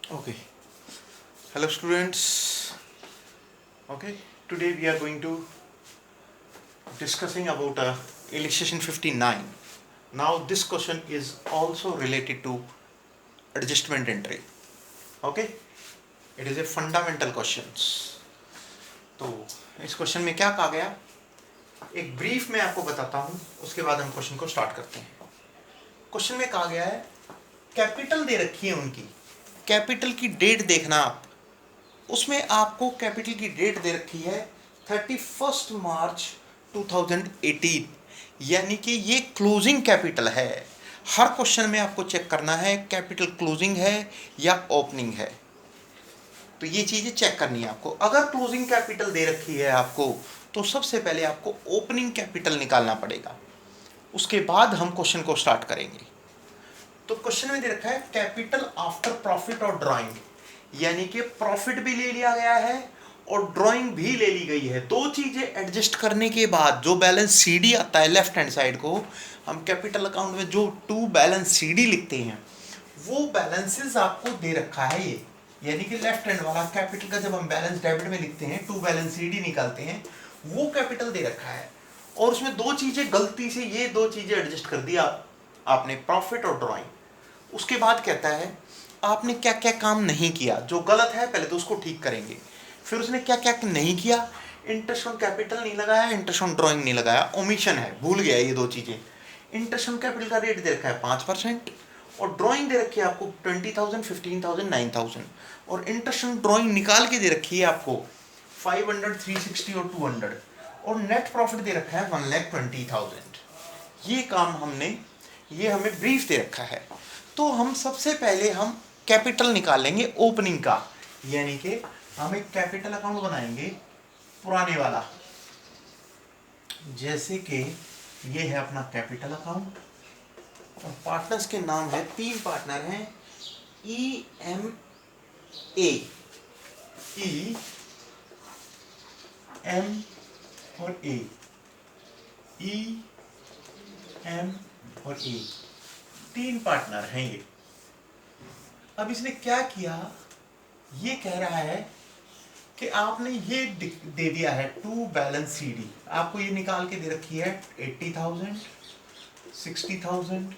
Okay. Hello students. Okay. Today we are going to discussing about illustration 59. Now this question is also related to adjustment entry. Okay. It is a fundamental questions. तो इस question में क्या कहा गया, एक brief में आपको बताता हूँ, उसके बाद हम क्वेश्चन को स्टार्ट करते हैं। क्वेश्चन में कहा गया है कैपिटल दे रखी है उनकी, कैपिटल की डेट देखना आप, उसमें आपको कैपिटल की डेट दे रखी है 31 मार्च 2018, यानी कि ये क्लोजिंग कैपिटल है। हर क्वेश्चन में आपको चेक करना है कैपिटल क्लोजिंग है या ओपनिंग है, तो ये चीजें चेक करनी है आपको। अगर क्लोजिंग कैपिटल दे रखी है आपको तो सबसे पहले आपको ओपनिंग कैपिटल निकालना पड़ेगा, उसके बाद हम क्वेश्चन को स्टार्ट करेंगे। तो क्वेश्चन में दे रखा है कैपिटल आफ्टर प्रॉफिट और ड्राइंग, यानी कि प्रॉफिट भी ले लिया गया है और ड्राइंग भी ले ली गई है। दो चीजें एडजस्ट करने के बाद जो बैलेंस सीडी आता है लेफ्ट हैंड साइड को, हम कैपिटल अकाउंट में जो टू बैलेंस सीडी लिखते हैं वो बैलेंसेस आपको दे रखा है ये, यानी कि लेफ्ट हैंड वाला कैपिटल का जब हम बैलेंस डेबिट में लिखते हैं, टू बैलेंस सीडी निकालते हैं, वो कैपिटल दे रखा है। और उसमें दो चीजें गलती से, ये दो चीजें एडजस्ट कर दी आपने, प्रॉफिट और ड्राइंग। उसके बाद कहता है आपने क्या क्या काम नहीं किया, जो गलत है पहले तो उसको ठीक करेंगे, फिर उसने क्या क्या नहीं किया, इंटरेस्ट ऑन कैपिटल नहीं लगाया, इंटरेस्ट ऑन ड्राइंग नहीं लगाया, ओमिशन है, भूल गया ये दो चीजें। इंटरेस्ट ऑन कैपिटल का रेट दे रखा है 5% और ड्राइंग दे रखी है आपको 20,000, 15,000, 9,000, और इंटरेस्ट ऑन ड्राइंग निकाल के दे रखी है आपको 500, 360 और 200, और नेट प्रॉफिट दे रखा है 1,20,000। ये काम हमने, ये हमें ब्रीफ दे रखा है। तो हम सबसे पहले हम कैपिटल निकालेंगे ओपनिंग का, यानी कि हम एक कैपिटल अकाउंट बनाएंगे पुराने वाला, जैसे कि ये है अपना कैपिटल अकाउंट और पार्टनर्स के नाम है, 3 पार्टनर हैं, ई एम और ए, ई एम और ए, 3 पार्टनर हैं ये। अब इसने क्या किया, ये कह रहा है कि आपने ये दे दिया है टू बैलेंस सीडी, आपको ये निकाल के दे रखी है 80,000, 60,000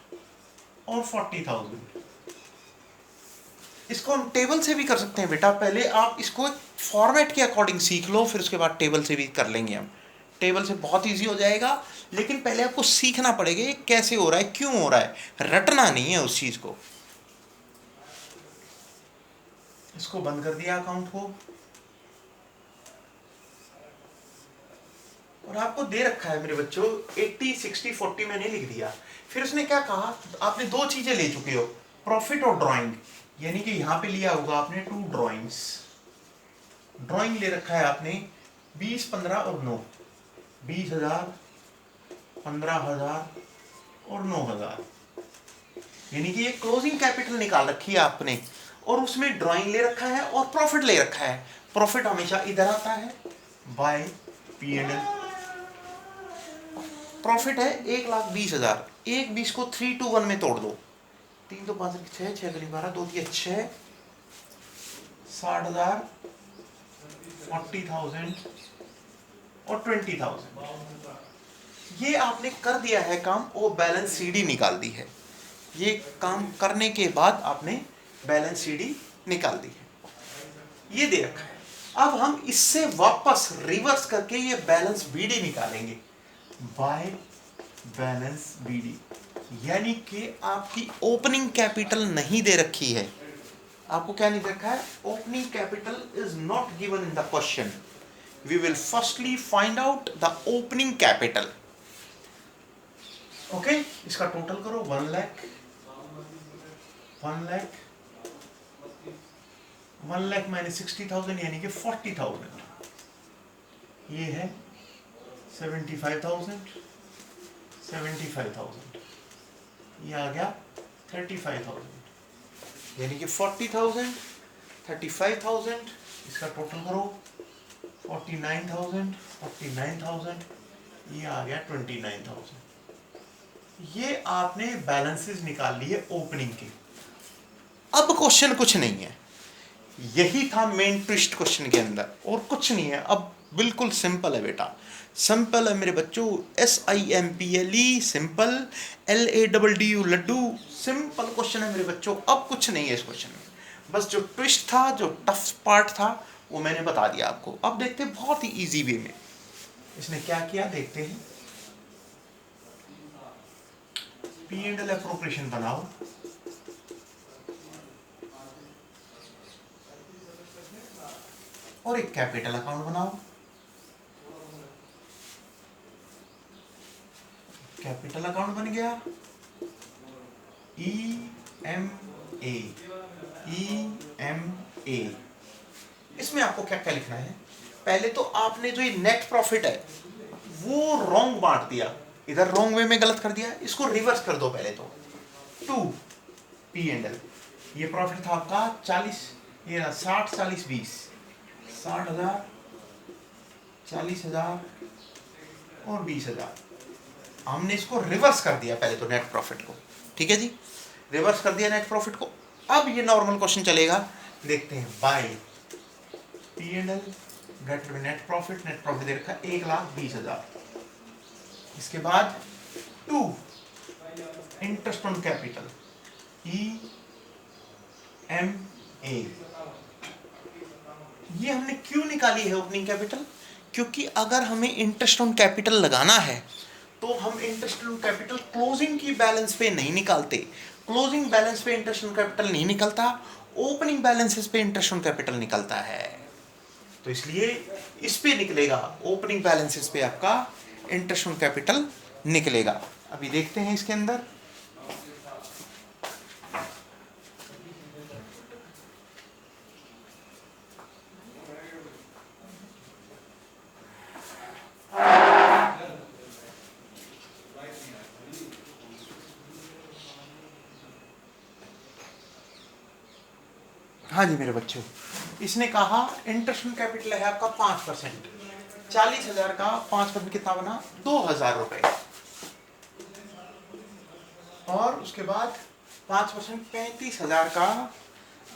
और 40,000। इसको हम टेबल से भी कर सकते हैं बेटा, पहले आप इसको फॉर्मेट के अकॉर्डिंग सीख लो, फिर उसके बाद टेबल से भी कर लेंगे हम। टेबल से बहुत इजी हो जाएगा, लेकिन पहले आपको सीखना पड़ेगा ये कैसे हो रहा है, क्यों हो रहा है, रटना नहीं है उस चीज को। इसको बंद कर दिया अकाउंट को, और आपको दे रखा है मेरे बच्चों 80, 60, 40 मैंने लिख दिया। फिर उसने क्या कहा, आपने दो चीजें ले चुके हो, प्रॉफिट और ड्राइंग, यानी कि यहां पे लिया होगा आपने 2 ड्राइंग्स। ड्राइंग ले रखा है आपने 20, 15 और 9, 20,000, 15,000 और 9,000, यानी कि ये क्लोजिंग कैपिटल निकाल रखी है आपने, और उसमें ड्राइंग ले रखा है और प्रॉफिट ले रखा है। प्रॉफिट हमेशा इधर आता है बाय P&L। प्रॉफिट है 1,20,000, 1,20 को 3 to 1 में तोड़ दो, 3 तो 5, 6, 6 करीब 12, 2 दिए 6, 60,000, 40,000 और 20,000। ये आपने कर दिया है काम, वो बैलेंस सीडी निकाल दी है। ये काम करने के बाद आपने बैलेंस सीडी निकाल दी है, ये दे रखा है। अब हम इससे वापस रिवर्स करके ये बैलेंस बीडी निकालेंगे, बाय बैलेंस बीडी, यानी कि आपकी ओपनिंग कैपिटल नहीं दे रखी है। आपको क्या नहीं रखा है, opening capital is not given in the question. We will firstly find out the opening capital. Okay, इसका टोटल करो 1 लाख, 1 लाख, 1 लाख माइनस 60,000 यानी कि 40,000, ये है 75,000, 75,000, ये आ गया 35,000, यानी कि 40,000, 35,000, इसका टोटल करो 49,000, 49,000, ये आ गया 29,000। ये आपने बैलेंसेस निकाल लिए ओपनिंग के। अब क्वेश्चन कुछ नहीं है, यही था मेन ट्विस्ट क्वेश्चन के अंदर, और कुछ नहीं है। अब बिल्कुल सिंपल है बेटा, सिंपल है मेरे बच्चों। SIMPLE simple, LADDU laddu, simple question है मेरे बच्चों। अब कुछ नहीं है इस क्वेश्चन में, बस जो ट्विस्ट था, जो टफ पार्ट था, वो मैंने बता दिया आपको। अब देखते हैं बहुत ही इजी वे में इसने क्या किया, देखते हैं। P&L एप्रोप्रिएशन बनाओ, और एक कैपिटल अकाउंट बनाओ। कैपिटल अकाउंट बन गया, EMA, EMA। इसमें आपको क्या क्या लिखना है, पहले तो आपने जो ये नेट प्रॉफिट है वो रॉन्ग बांट दिया, इधर रॉन्ग वे में गलत कर दिया, इसको रिवर्स कर दो पहले तो। 2 P&L, ये प्रॉफिट था आपका 40, ये 60 40 20, 60,000, 40,000 और 20,000। हमने इसको रिवर्स कर दिया पहले तो नेट प्रॉफिट को, ठीक है जी, रिवर्स कर दिया नेट प्रॉफिट को। अब ये नॉर्मल क्वेश्चन चलेगा, देखते हैं। By P&L greater than net profit, net profit दे रखा 1,20,000। इसके बाद 2 इंटरेस्ट ऑन कैपिटल, EMA। ये हमने क्यों निकाली है ओपनिंग कैपिटल, क्योंकि अगर हमें इंटरेस्ट ऑन कैपिटल लगाना है तो हम इंटरेस्ट ऑन कैपिटल क्लोजिंग की बैलेंस पे नहीं निकालते, क्लोजिंग बैलेंस पे इंटरेस्ट ऑन कैपिटल नहीं निकलता, ओपनिंग बैलेंसेस पे इंटरेस्ट ऑन कैपिटल निकलता है। तो इसलिए इस पे निकलेगा, ओपनिंग बैलेंसेस पे आपका इंटरेस्ट ऑन कैपिटल निकलेगा। अभी देखते हैं इसके अंदर। हाँ जी मेरे बच्चों, इसने कहा इंटरेस्ट ऑन कैपिटल है आपका 5%, 40,000 का 5% कितना बना, 2,000 रुपए। और उसके बाद 5% 35,000 का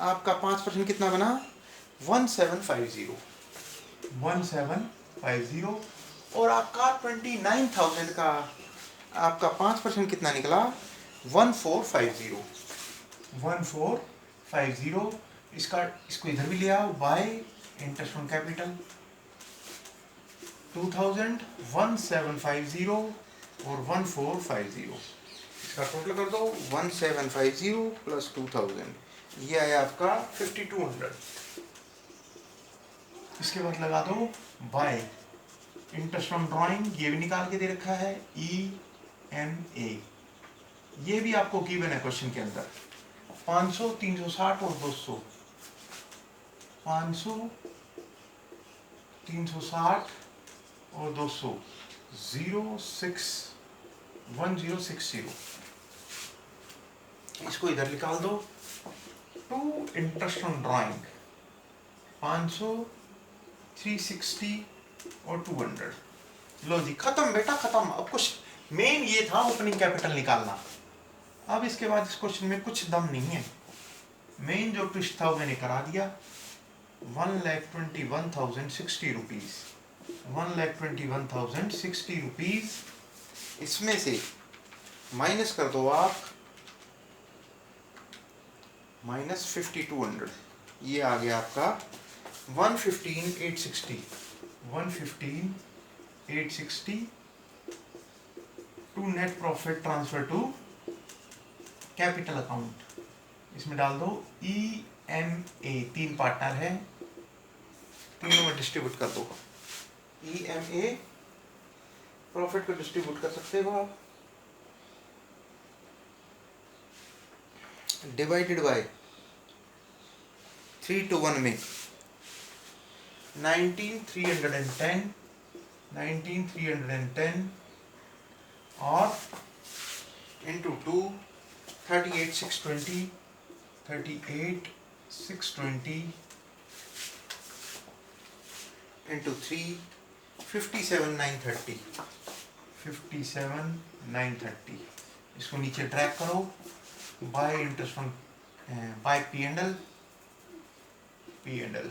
आपका 5% कितना बना, 1750, 1750। और आपका 29,000 का आपका 5% कितना निकला, 1450, 1450। इसको इधर भी ले आओ, बाय इंटरेस्ट ऑन कैपिटल 2,000, 1750 और 1450, इसका टोटल कर दो, 1750 प्लस 2,000, ये आया आपका 5200। इसके बाद लगा दो बाय इंटरेस्ट ऑन ड्राइंग, ये भी निकाल के दे रखा है, EMA। ये भी आपको गिवन है क्वेश्चन के अंदर, 500, 360 और 200, 500, 360 और 200, 1060। इसको इधर निकाल दो। 2 इंटरेस्ट ऑन ड्राइंग, 500, 360 और 200। लो जी, खत्म बेटा खत्म। अब कुछ मेन ये था ओपनिंग कैपिटल निकालना। अब इसके बाद इस क्वेश्चन में कुछ दम नहीं है, मेन जो ट्विस्ट था वो मैंने करा दिया। 1,21,060 रुपीज, 1,21,060 रुपीज, इसमें से माइनस कर दो आप -5200, ये आ गया आपका 115,860, 115,860 to net profit transfer to capital account. इसमें डाल दो EMA, 3 पार्टनर है, तीनों में डिस्ट्रीब्यूट कर दो। EMA प्रॉफिट को डिस्ट्रीब्यूट कर सकते हो आप, डिवाइडेड बाय 3:1 में 19,310, 19,310 और इंटू 2, 38,620, 38,620 इंटू 3, 57,930, 57,930। इसको नीचे ड्रैग करो, bye interest on by P&L, P&L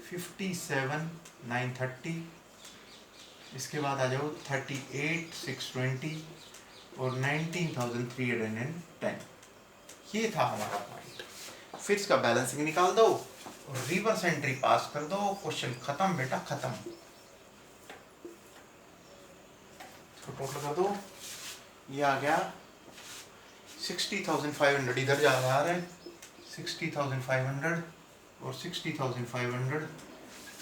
57,930, इसके बाद आ जाओ 38,620 और 19,310। ये था हमारा पॉइंट। फिर इसका बैलेंसिंग निकाल दो और रिवर्स एंट्री पास कर दो, क्वेश्चन खत्म बेटा खत्म। टोटल कर दो, ये आ गया 60,500, इधर जा रहा है 60,500 और 60,500,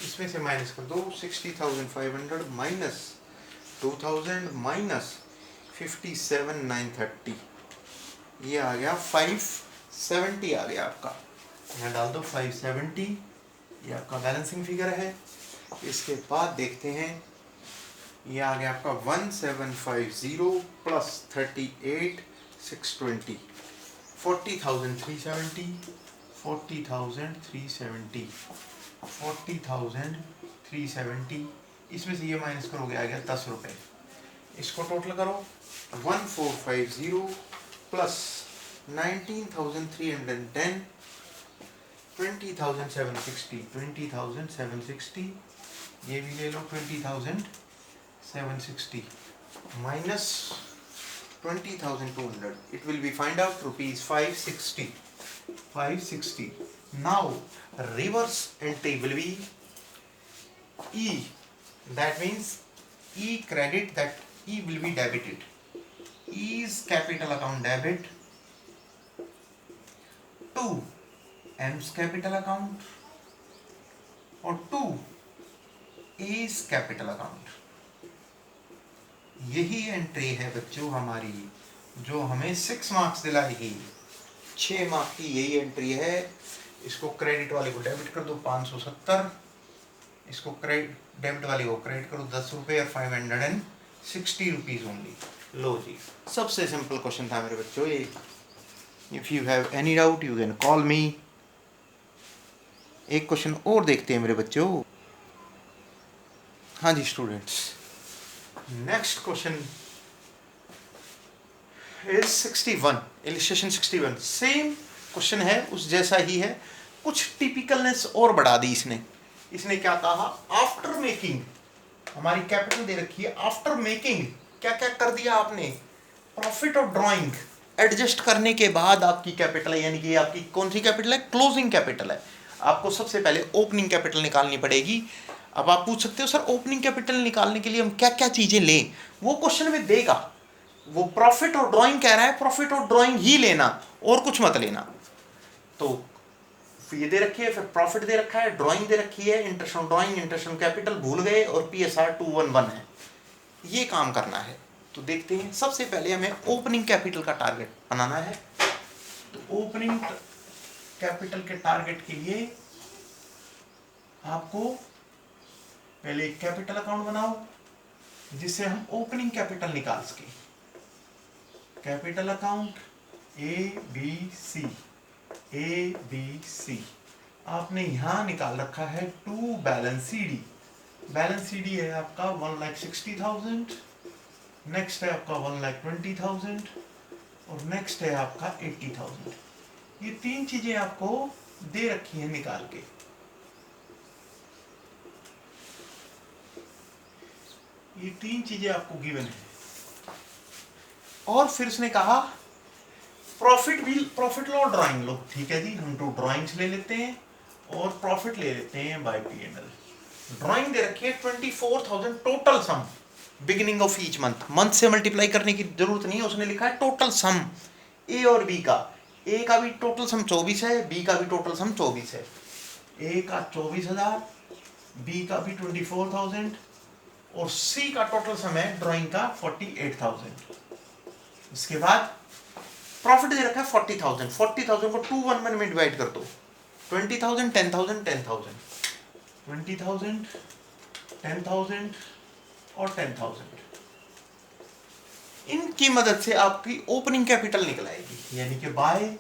इसमें से माइनस कर दो 60,500 माइनस 2,000 माइनस 57,930, ये आ गया 570 आ गया आपका। यहाँ डाल दो 570, ये आपका बैलेंसिंग फिगर है। इसके बाद देखते हैं, ये आ गया आपका 1750 प्लस 38,620, 40,370, 40,370, 40,370, इसमें से ये माइनस करोगे आ गया 10 रुपये। इसको टोटल करो 1450 प्लस 19,310, 20,760, 20,760, ये भी ले लो 20,760 minus 20,200, it will be find out rupees 560, 560. Now reverse entry will be E, that means E credit, that E will be debited. E's capital account debit to M's capital account और to A's capital account. यही entry है बच्चों हमारी, जो हमें 6 marks दिलाएगी। 6 mark की यही entry है। इसको क्रेडिट वाले को डेबिट कर दो 570, इसको डेबिट वाले को क्रेडिट करो 10 रुपये और 560 रुपीज ओनली। लो जी, सबसे सिंपल क्वेश्चन था मेरे बच्चों ये। If you have any doubt you can call me. एक क्वेश्चन और देखते हैं मेरे बच्चों। हाँ जी students, next question is 61, illustration 61। Same question है, उस जैसा ही है, कुछ टिपिकलनेस और बढ़ा दी इसने। इसने क्या कहा, आफ्टर मेकिंग, हमारी कैपिटल दे रखी है, आफ्टर मेकिंग क्या क्या कर दिया आपने, प्रॉफिट ऑफ ड्राइंग एडजस्ट करने के बाद आपकी कैपिटल है, यानी कि आपकी कौन सी कैपिटल है, क्लोजिंग कैपिटल है। आपको सबसे पहले ओपनिंग कैपिटल निकालनी पड़ेगी। अब आप पूछ सकते हो सर ओपनिंग कैपिटल निकालने के लिए हम क्या क्या चीजें लें, वो क्वेश्चन में देगा। वो प्रॉफिट और ड्राइंग कह रहा है, प्रॉफिट और ड्राइंग ही लेना और कुछ मत लेना। तो ये दे रखी है, फिर प्रॉफिट दे रखा है, ड्राइंग दे रखी है, interest on drawing, interest on capital भूल गए, और PSR 211 है। ये काम करना है। तो देखते हैं, सबसे पहले हमें ओपनिंग कैपिटल का टारगेट बनाना है। तो ओपनिंग कैपिटल के टारगेट के लिए आपको पहले एक कैपिटल अकाउंट बनाओ जिससे हम ओपनिंग कैपिटल निकाल सके। कैपिटल अकाउंट ABC, आपने यहां निकाल रखा है to balance CD। Balance CD है आपका 1,60,000, नेक्स्ट है आपका 1,20,000 और नेक्स्ट है आपका 80,000। ये तीन चीजें आपको दे रखी हैं निकाल के। ये तीन चीजें आपको गिवन है। और फिर उसने कहा प्रॉफिट लो ड्राइंग लो। ठीक है जी, हम 2 ड्राइंग्स ले लेते हैं और प्रॉफिट ले लेते हैं बाय P&L। ड्राइंग दे रखी है 24,000 total sum, beginning of each month. Month से मल्टीप्लाई करने की जरूरत नहीं है, उसने लिखा है टोटल सम ए और बी का। ए का भी टोटल सम 24 है, बी का भी टोटल सम 24 है। ए का 24,000, बी का भी 24,000 और सी का टोटल सम है ड्राइंग का 48,000। इसके बाद प्रॉफिट दे रखा है 40,000। 40,000 को 211 में डिवाइड कर दो। 20,000, 10,000, 10,000, 20,000, 10,000 और 10,000। इनकी मदद से आपकी ओपनिंग कैपिटल निकल आएगी, यानी कि बाय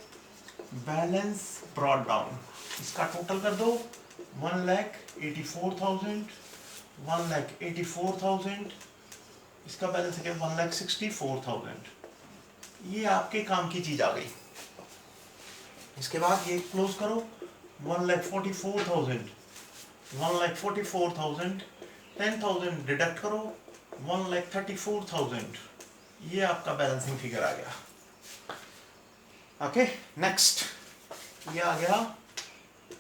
बैलेंस ब्रॉट डाउन। इसका टोटल कर दो 1,84,000, 1,84,000, इसका बैलेंस है 1,64,000। ये आपके काम की चीज आ गई। इसके बाद ये क्लोज करो 1,44,000, 1,44,000, 10,000 डिडक्ट करो, 1,34,000, ये आपका बैलेंसिंग फिगर आ गया। ओके, नेक्स्ट ये आ गया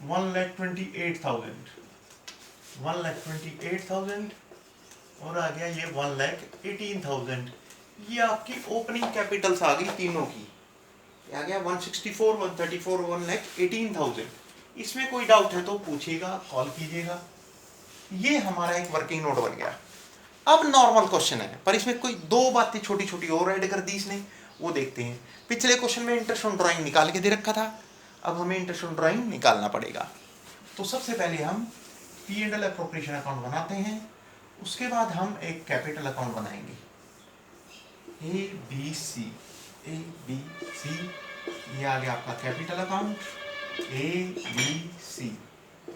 1,28,000, 1,28,000 और आ गया ये 1,18,000। ये आपकी ओपनिंग कैपिटल्स आ गई तीनों की, आ गया 164, 134, 1,18,000। इसमें कोई डाउट है तो पूछिएगा, कॉल कीजिएगा। ये हमारा एक वर्किंग नोट बन गया। अब नॉर्मल क्वेश्चन है, पर इसमें कोई दो बातें छोटी छोटी और ऐड कर दी इसने, वो देखते हैं। पिछले क्वेश्चन में इंटरेस्ट ऑन ड्राइंग निकाल के दे रखा था, अब हमें इंटरेस्ट ऑन ड्राइंग निकालना पड़ेगा। तो सबसे पहले हम P&L एप्रोप्रिएशन अकाउंट बनाते हैं, उसके बाद हम एक कैपिटल अकाउंट बनाएंगे, ABC, ये आ गया आपका capital account, ABC,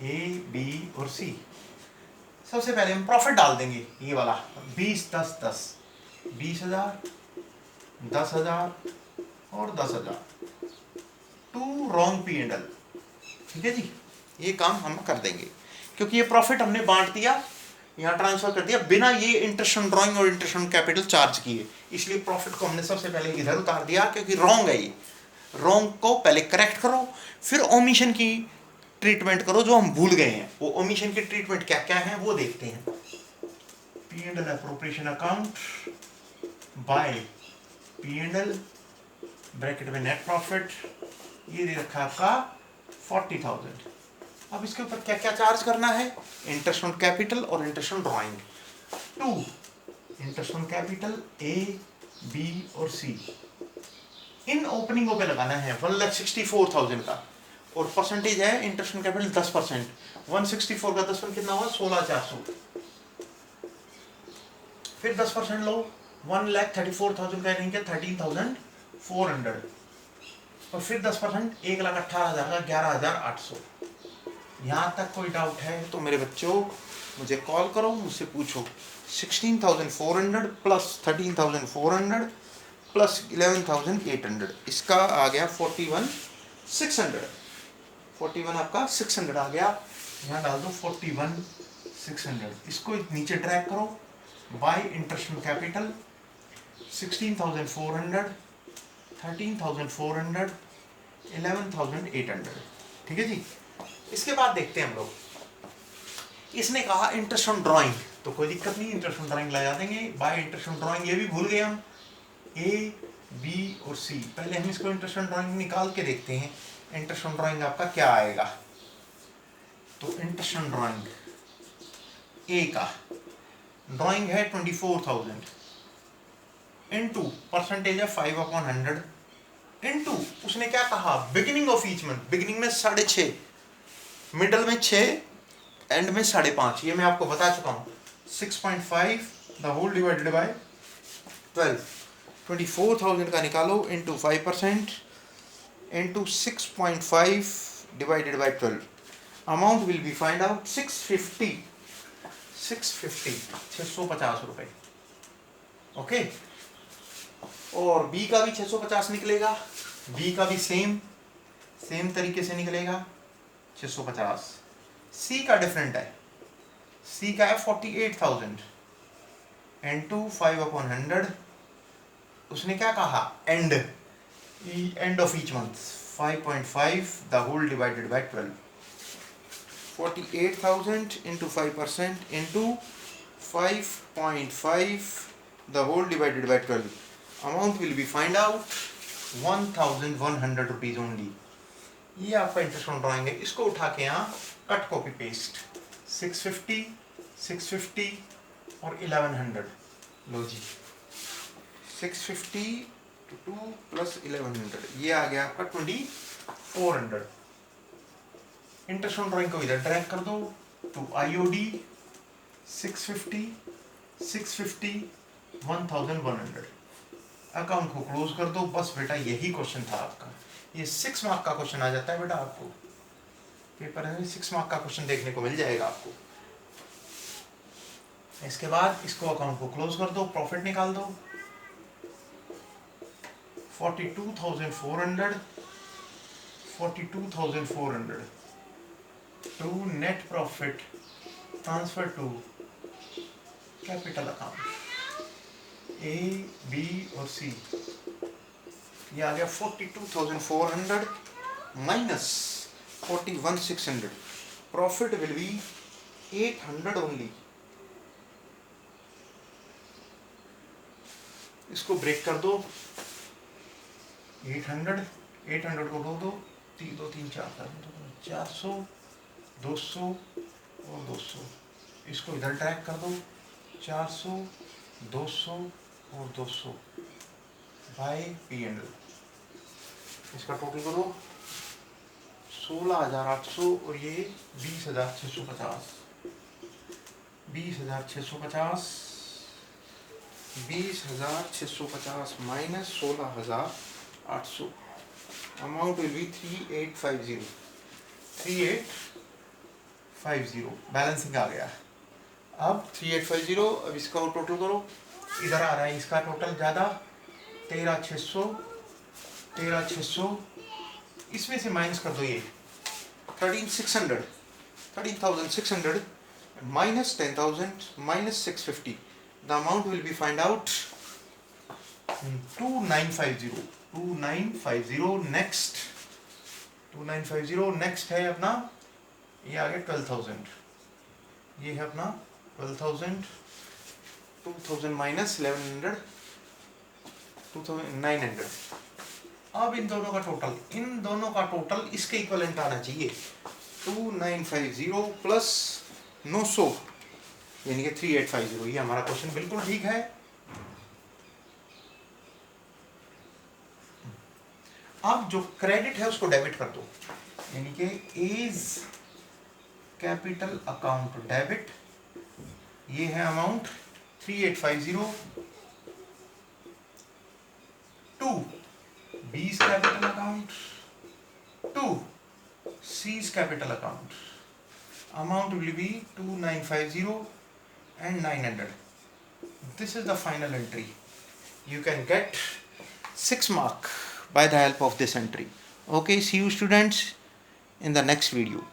A, B और C। सबसे पहले हम प्रॉफिट डाल देंगे, ये वाला 20, 10, 10, 20,000, 10,000 और 10,000 टू रॉन्ग P&L। ठीक है जी, ये काम हम कर देंगे क्योंकि ये प्रॉफिट हमने बांट दिया, यहाँ ट्रांसफर कर दिया बिना ये इंटरेस्ट ऑन ड्राइंग और इंटरेस्ट ऑन कैपिटल चार्ज किए, इसलिए प्रॉफिट को हमने सबसे पहले इधर उतार दिया क्योंकि रॉन्ग है। ये रॉन्ग को पहले करेक्ट करो, फिर ओमिशन की ट्रीटमेंट करो जो हम भूल गए हैं। वो ओमिशन की ट्रीटमेंट क्या क्या है वो देखते हैं। P&L appropriation account by P&L bracket में नेट प्रॉफिट, ये दे रखा है आपका 40,000। अब इसके ऊपर क्या क्या चार्ज करना है, इंटरेस्ट ऑन कैपिटल और interest on drawing. To interest on capital A, B और C, इन ओपनिंगों पे लगाना है 1,64,000 का, और परसेंटेज है इंटरेस्ट ऑन कैपिटल 10%। 164 का 10% कितना हुआ, 16,400। फिर 10% लो, 1,34,000 का रहेंगे 13,400, और फिर 10% 1,18,000 का 11,800। यहाँ तक कोई डाउट है तो मेरे बच्चों मुझे कॉल करो, मुझसे पूछो। 16,400 प्लस 13,400 प्लस 11,800, इसका आ गया 41,600। 41 आपका 600 आ गया, यहाँ डाल दो 41,600। इसको नीचे ड्रैग करो, बाय इंटरेस्ट ऑन कैपिटल 16,400, 13,400, 11,800। ठीक है जी। इसके बाद देखते हैं हम लोग, इसने कहा इंटरेस्ट ऑन ड्राइंग, तो कोई दिक्कत नहीं, इंटरेस्ट ऑन ड्राइंग लगा देंगे। बाय इंटरेस्ट ऑन ड्राइंग ये भी भूल गए हम, A, B और C। पहले हम इसको इंटरेस्ट ऑन ड्राइंग निकाल के देखते हैं, इंटरेस्ट ऑन ड्राइंग आपका क्या आएगा। तो इंटरेस्ट ऑन ड्राइंग A का ड्राइंग है 24,000 इनटू परसेंटेज है 5/100 इनटू उसने क्या कहा, beginning of each month. Beginning में 6.5, मिडल में 6, एंड में 5.5। ये मैं आपको बता चुका हूँ। 6.5 द होल डिवाइडेड बाय 12। 24,000 का निकालो into 5% into 6.5 divided by 12। Amount will be find out 650 650 रुपए। ओके, और बी का भी 650 निकलेगा, बी का भी सेम तरीके से निकलेगा 650। सी का डिफरेंट है, सी का है 48,000 इनटू 5/100। उसने क्या कहा, end of each month 5.5 the whole divided by 12। 48,000 into 5% into 5.5 the whole divided by 12. Amount will be find out 1,100 rupees only. ये आपका इंटरेस्ट ऑन ड्राइंग है। इसको उठा के यहाँ कट कॉपी पेस्ट 650, 650 और 1100। लो जी, 650 to 2 plus 1100, ये आ गया आपका 2,400। इंटरेस्ट ऑन ड्राइंग को इधर ड्रैग कर दो टू IOD 650, 650, 1,100। अकाउंट को क्लोज कर दो। बस बेटा यही क्वेश्चन था आपका। ये 6 मार्क का क्वेश्चन आ जाता है बेटा, आपको पेपर में 6 मार्क का क्वेश्चन देखने को मिल जाएगा आपको। इसके बाद इसको अकाउंट को क्लोज कर दो, प्रॉफिट निकाल दो। 42,400, 42,400 to net profit transfer to capital account. A, B और C. ये आ गया 42,400 minus 41,600. Profit will be 800 only. इसको ब्रेक कर दो. 800 को दो 2 3 4 400 200 और 200. इसको इधर ट्रैक कर दो. 400 200 और 200 बाय P&L. इसका टोटल करो 16,800 और ये 20,650. 20,650 minus 16,800. Amount will be 3850. 3850 balancing आ गया. अब 3850. अब इसका टोटल करो. इधर आ रहा है इसका टोटल ज़्यादा 13,600. इसमें से माइनस कर दो ये 13,600 minus 10,000 minus 650. The amount will be find out 2950. Next 2950. Next है अपना ये आ गया 12,000. ये है अपना 12,000. 2,000 minus 1,100 2,900. अब इन दोनों का टोटल इसके इक्वलेंट आना चाहिए. 2950 प्लस 900 यानी कि 3850. ये हमारा क्वेश्चन बिल्कुल ठीक है. अब जो क्रेडिट है उसको डेबिट कर दो. यानी कि एज कैपिटल अकाउंट डेबिट. ये है amount 3850 to B's capital account to C's capital account. Amount will be 2950 and 900. This is the final entry. You can get 6 marks by the help of this entry. Okay, see you students in the next video.